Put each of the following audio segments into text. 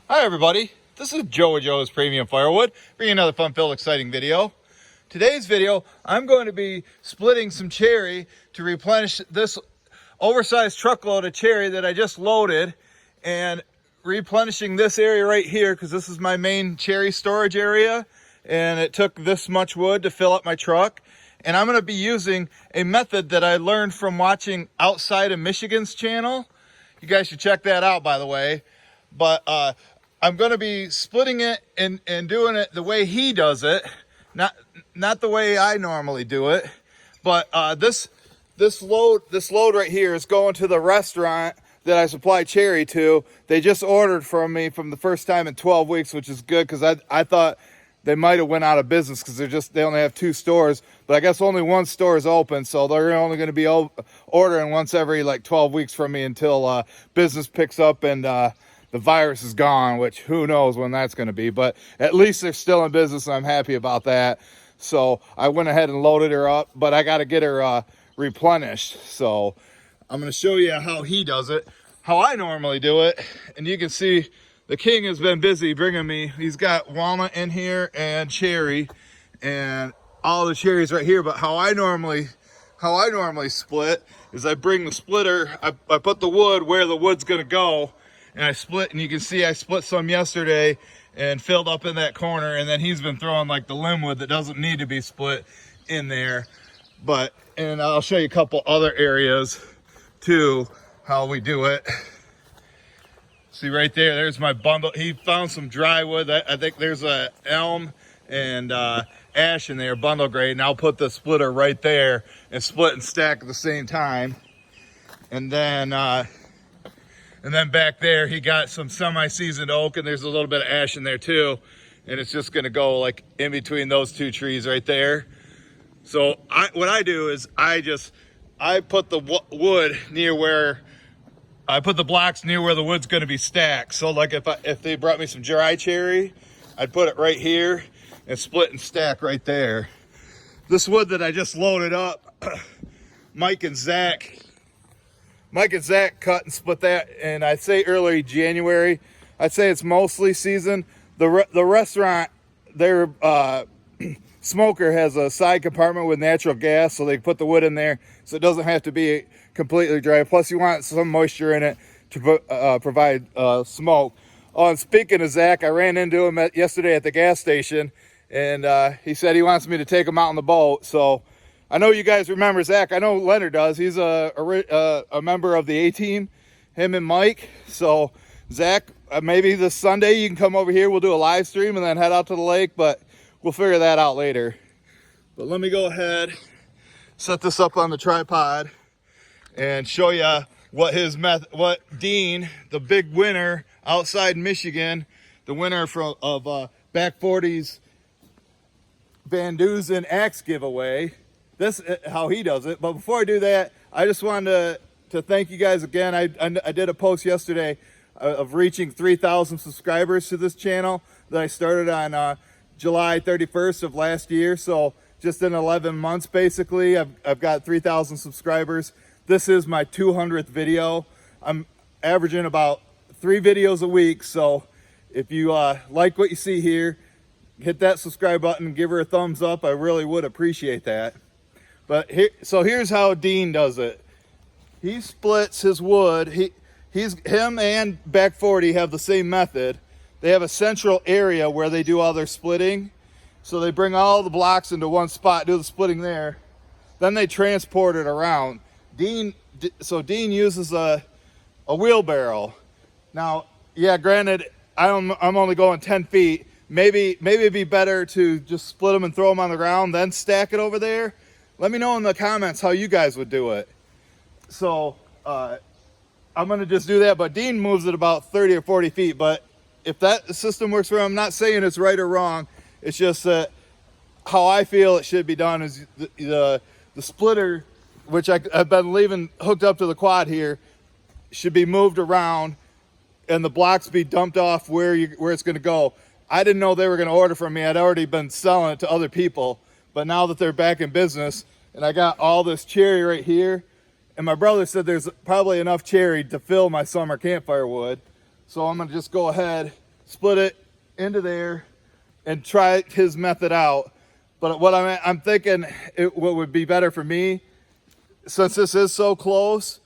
Hi everybody, this is Joe with Joe's Premium Firewood, bringing another fun-filled, exciting video. Today's video, I'm going to be splitting some cherry to replenish this oversized truckload of cherry that I just loaded, and replenishing this area right here because this is my main cherry storage area, and it took this much wood to fill up my truck. And I'm going to be using a method that I learned from watching Outside of Michigan's channel. You guys should check that out, by the way. But I'm going to be splitting it and doing it the way he does it, not the way I normally do it. But this load right here is going to the restaurant that I supply cherry to. They just ordered from me from the first time in 12 weeks, which is good because I thought they might have went out of business because they only have 2 stores, but I guess only 1 store is open, so they're only going to be ordering once every like 12 weeks from me until business picks up and the virus is gone, which who knows when that's going to be, but at least they're still in business and I'm happy about that. So I went ahead and loaded her up, but I got to get her replenished. So I'm going to show you how he does it, how I normally do it. And you can see the king has been busy bringing me, he's got walnut in here and cherry and all the cherries right here. But how I normally split is I bring the splitter, I put the wood where the wood's going to go, and I split, and you can see I split some yesterday and filled up in that corner, and then he's been throwing like the limb wood that doesn't need to be split in there. And I'll show you a couple other areas too, how we do it. See right there's my bundle. He found some dry wood. I think there's a elm and ash in there, bundle grade, and I'll put the splitter right there and split and stack at the same time. And then back there, he got some semi-seasoned oak, and there's a little bit of ash in there too. And it's just gonna go like in between those 2 trees right there. So what I do is I put the wood near where, I put the blocks near where the wood's gonna be stacked. So like if they brought me some dry cherry, I'd put it right here and split and stack right there. This wood that I just loaded up, Mike and Zach cut and split that, and I'd say early January. I'd say it's mostly seasoned. The restaurant, their smoker has a side compartment with natural gas, so they put the wood in there so it doesn't have to be completely dry. Plus, you want some moisture in it to provide smoke. Oh, and speaking of Zach, I ran into him yesterday at the gas station, and he said he wants me to take him out on the boat. So I know you guys remember Zach. I know Leonard does. He's a member of the A-team, him and Mike. So Zach, maybe this Sunday you can come over here. We'll do a live stream and then head out to the lake, but we'll figure that out later. But let me go ahead, set this up on the tripod and show you what what Dean, the big winner outside Michigan, the winner of Back 40's Van Dusen axe giveaway. This is how he does it. But before I do that, I just wanted to thank you guys again. I did a post yesterday of reaching 3,000 subscribers to this channel that I started on July 31st of last year. So just in 11 months, basically, I've got 3,000 subscribers. This is my 200th video. I'm averaging about 3 videos a week. So if you like what you see here, hit that subscribe button and give her a thumbs up. I really would appreciate that. But here's how Dean does it. He splits his wood. Him and Back 40 have the same method. They have a central area where they do all their splitting. So they bring all the blocks into one spot, do the splitting there. Then they transport it around. Dean uses a wheelbarrow. Now, yeah, granted, I'm only going 10 feet. Maybe it'd be better to just split them and throw them on the ground, then stack it over there. Let me know in the comments how you guys would do it. So I'm going to just do that. But Dean moves it about 30 or 40 feet. But if that system works for him, I'm not saying it's right or wrong. It's just that how I feel it should be done is the splitter, which I've been leaving hooked up to the quad here, should be moved around and the blocks be dumped off where it's going to go. I didn't know they were going to order from me. I'd already been selling it to other people. But now that they're back in business, and I got all this cherry right here, and my brother said there's probably enough cherry to fill my summer campfire wood. So I'm going to just go ahead split it into there, and try his method out. But what I'm thinking, what would be better for me, since this is so close,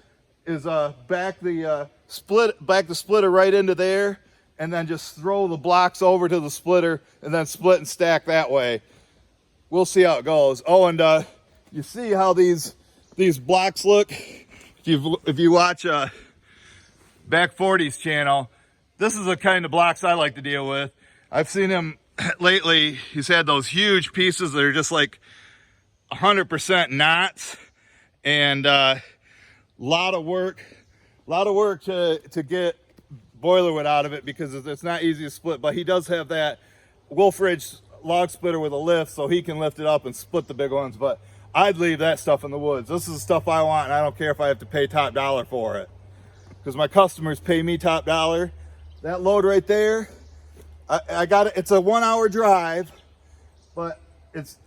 is back the splitter right into there, and then just throw the blocks over to the splitter, and then split and stack that way. We'll see how it goes. Oh, and you see how these blocks look? If you watch Back 40's channel, this is the kind of blocks I like to deal with. I've seen him lately. He's had those huge pieces that are just like 100% knots, and lot of work to get boiler wood out of it, because it's not easy to split. But he does have that Wolf Ridge log splitter with a lift, so he can lift it up and split the big ones. But I'd leave that stuff in the woods. This is the stuff I want, and I don't care if I have to pay top dollar for it, because my customers pay me top dollar. That load right there, I got it. It's a 1 hour drive, but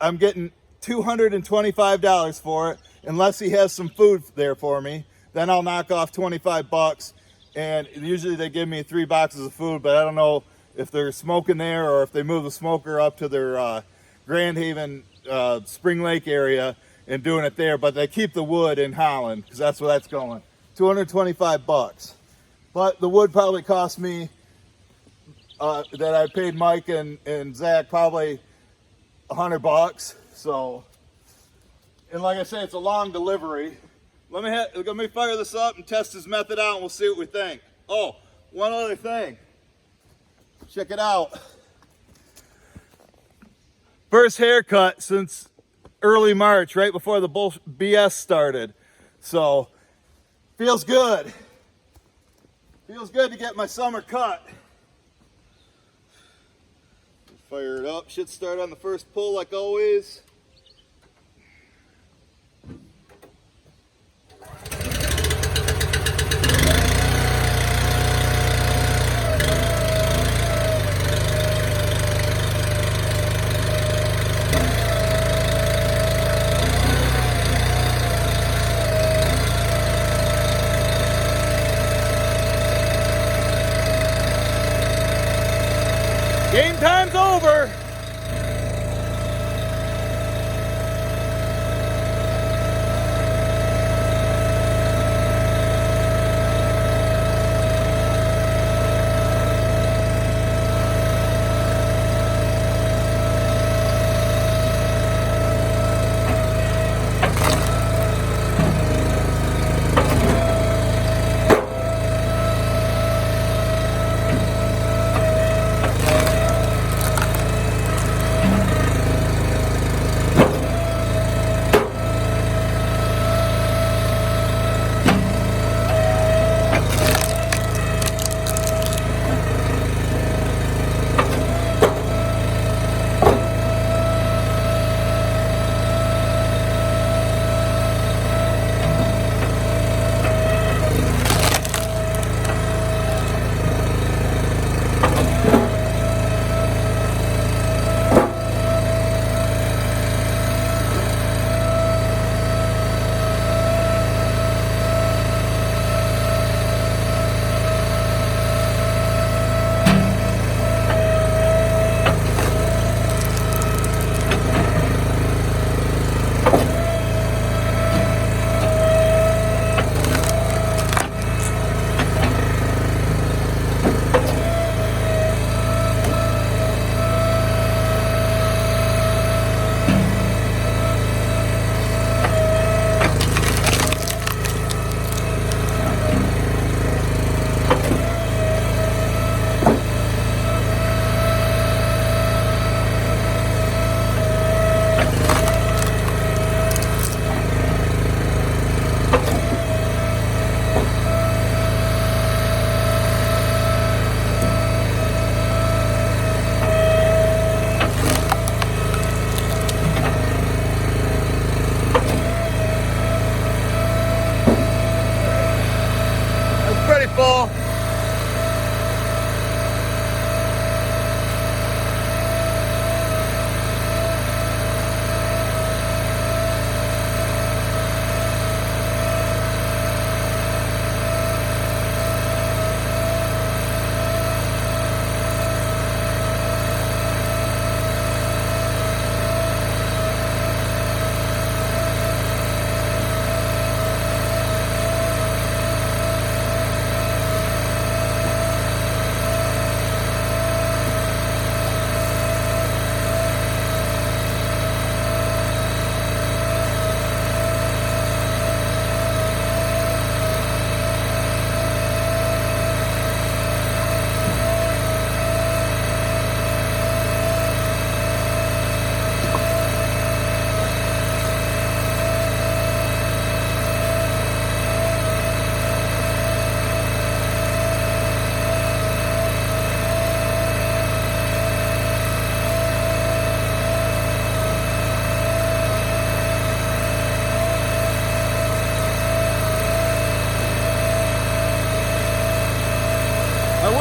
I'm getting $225 for it, unless he has some food there for me. Then I'll knock off 25 bucks, and usually they give me 3 boxes of food, but I don't know if they're smoking there or if they move the smoker up to their Grand Haven Spring Lake area and doing it there. But they keep the wood in Holland, because that's where that's going. 225 bucks. But the wood probably cost me, that I paid Mike and Zach, probably 100 bucks. So, and like I say, it's a long delivery. Let me fire this up and test his method out, and we'll see what we think. Oh, one other thing. Check it out. First haircut since early March, right before the BS started. So, feels good. Feels good to get my summer cut. Fire it up. Should start on the first pull like always. Game time's over.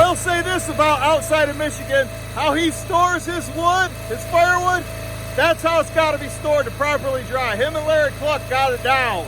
will say this about outside of Michigan, how he stores his wood, his firewood, that's how it's got to be stored to properly dry. Him and Larry Cluck got it down.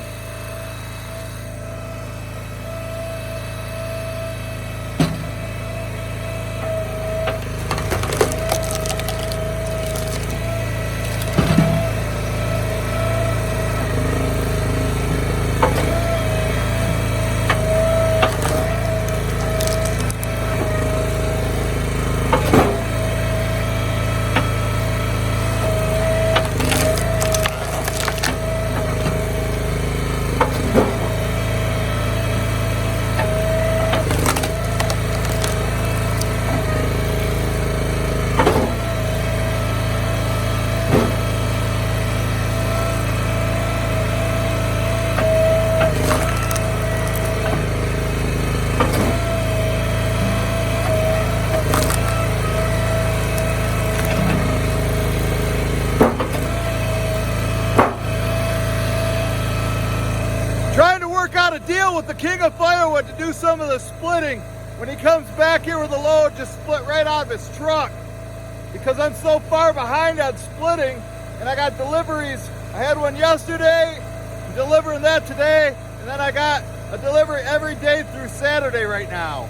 Trying to work out a deal with the king of firewood to do some of the splitting. When he comes back here with a load, just split right out of his truck. Because I'm so far behind on splitting, and I got deliveries. I had one yesterday, I'm delivering that today, and then I got a delivery every day through Saturday right now.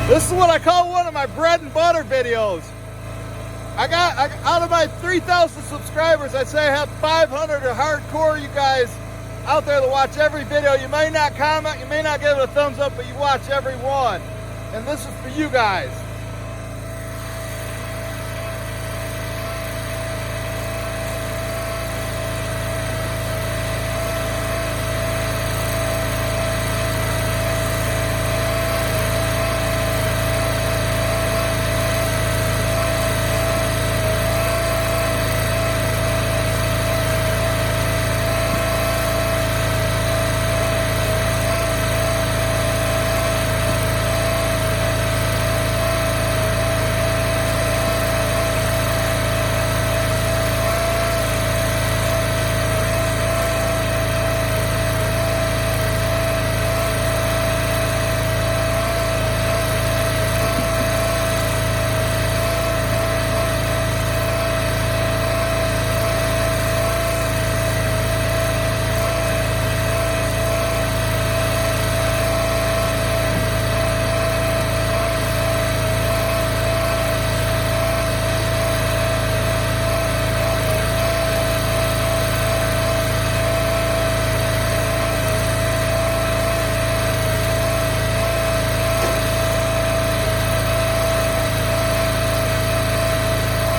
This is what I call one of my bread and butter videos. I got out of my 3,000 subscribers, I'd say I have 500 are hardcore you guys out there that watch every video. You may not comment, you may not give it a thumbs up, but you watch every one. And this is for you guys.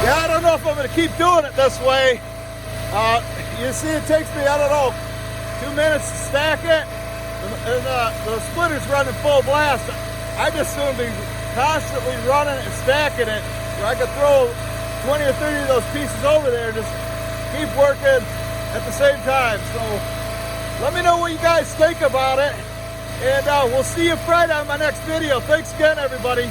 Yeah, I don't know if I'm going to keep doing it this way. You see, it takes me, I don't know, 2 minutes to stack it, and the splitter's running full blast. I just soon be constantly running and stacking it, where I could throw 20 or 30 of those pieces over there and just keep working at the same time. So let me know what you guys think about it, and we'll see you Friday on my next video. Thanks again, everybody.